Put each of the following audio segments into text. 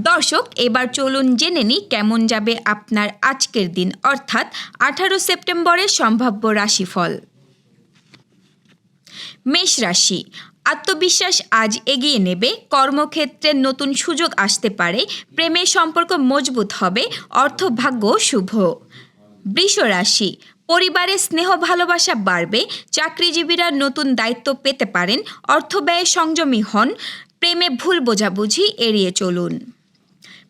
দর্শক, এবার চলুন জেনে নিই কেমন যাবে আপনার আজকের দিন, অর্থাৎ 18 সেপ্টেম্বরের সম্ভাব্য রাশিফল। মেষ রাশি, আত্মবিশ্বাস আজ এগিয়ে নেবে। কর্মক্ষেত্রে নতুন সুযোগ আসতে পারে। প্রেমের সম্পর্ক মজবুত হবে। অর্থভাগ্য শুভ। বৃষ রাশি, পরিবারের স্নেহ ভালোবাসা বাড়বে। চাকরিজীবীরা নতুন দায়িত্ব পেতে পারেন। অর্থ ব্যয়ে সংযমী হন। প্রেমে ভুল বোঝাবুঝি এড়িয়ে চলুন।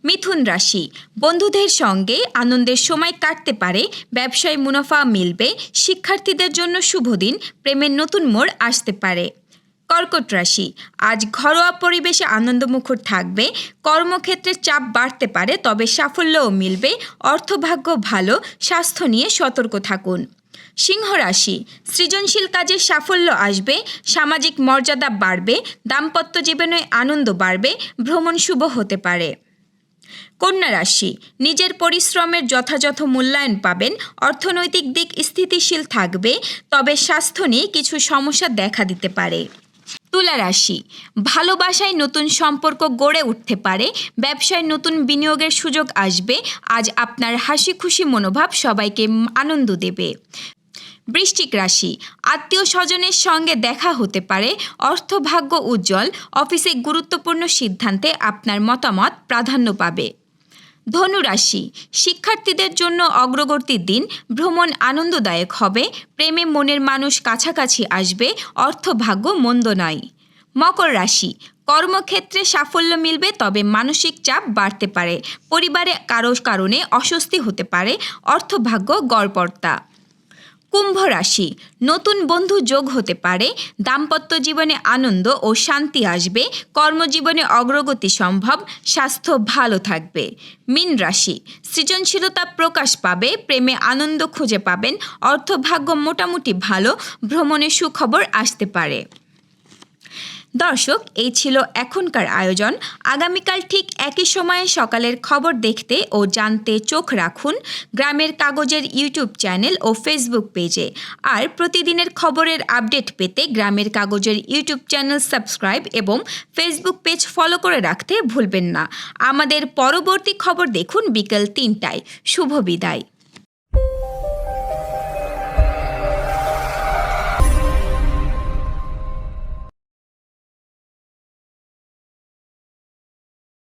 মিথুন রাশি, বন্ধুদের সঙ্গে আনন্দের সময় কাটতে পারে। ব্যবসায় মুনাফা মিলবে। শিক্ষার্থীদের জন্য শুভ দিন। প্রেমের নতুন মোড় আসতে পারে। কর্কট রাশি, আজ ঘরোয়া পরিবেশে আনন্দমুখর থাকবে। কর্মক্ষেত্রে চাপ বাড়তে পারে, তবে সাফল্যও মিলবে। অর্থভাগ্য ভালো। স্বাস্থ্য নিয়ে সতর্ক থাকুন। সিংহ রাশি, সৃজনশীল কাজে সাফল্য আসবে। সামাজিক মর্যাদা বাড়বে। দাম্পত্য জীবনে আনন্দ বাড়বে। ভ্রমণ শুভ হতে পারে। কন্যা রাশি, নিজের পরিশ্রমের যথাযথ মূল্যায়ন পাবেন। অর্থনৈতিক দিক স্থিতিশীল থাকবে, তবে স্বাস্থ্য নিয়ে কিছু সমস্যা দেখা দিতে পারে। তুলা রাশি, ভালোবাসায় নতুন সম্পর্ক গড়ে উঠতে পারে। ব্যবসায় নতুন বিনিয়োগের সুযোগ আসবে। আজ আপনার হাসি খুশি মনোভাব সবাইকে আনন্দ দেবে। বৃশ্চিক রাশি, আত্মীয় স্বজনের সঙ্গে দেখা হতে পারে। অর্থভাগ্য উজ্জ্বল। অফিসে গুরুত্বপূর্ণ সিদ্ধান্তে আপনার মতামত প্রাধান্য পাবে। ধনু রাশি, শিক্ষার্থীদের জন্য অগ্রগতির দিন। ভ্রমণ আনন্দদায়ক হবে। প্রেমে মনের মানুষ কাছাকাছি আসবে। অর্থভাগ্য মন্দ নয়। মকর রাশি, কর্মক্ষেত্রে সাফল্য মিলবে, তবে মানসিক চাপ বাড়তে পারে। পরিবারে কারো কারণে অস্বস্তি হতে পারে। অর্থভাগ্য গড়পড়তা। কুম্ভ রাশি, নতুন বন্ধু যোগ হতে পারে। দাম্পত্য জীবনে আনন্দ ও শান্তি আসবে। কর্মজীবনে অগ্রগতি সম্ভব। স্বাস্থ্য ভালো থাকবে। মীন রাশি, সৃজনশীলতা প্রকাশ পাবে। প্রেমে আনন্দ খুঁজে পাবেন। অর্থভাগ্য মোটামুটি ভালো। ভ্রমণে সুখবর আসতে পারে। দর্শক, এই ছিল এখনকার আয়োজন। আগামীকাল ঠিক একই সময়ে সকালের খবর দেখতে ও জানতে চোখ রাখুন গ্রামের কাগজের ইউটিউব চ্যানেল ও ফেসবুক পেজে। আর প্রতিদিনের খবরের আপডেট পেতে গ্রামের কাগজের ইউটিউব চ্যানেল সাবস্ক্রাইব এবং ফেসবুক পেজ ফলো করে রাখতে ভুলবেন না। আমাদের পরবর্তী খবর দেখুন বিকেল 3টায়। শুভ বিদায়।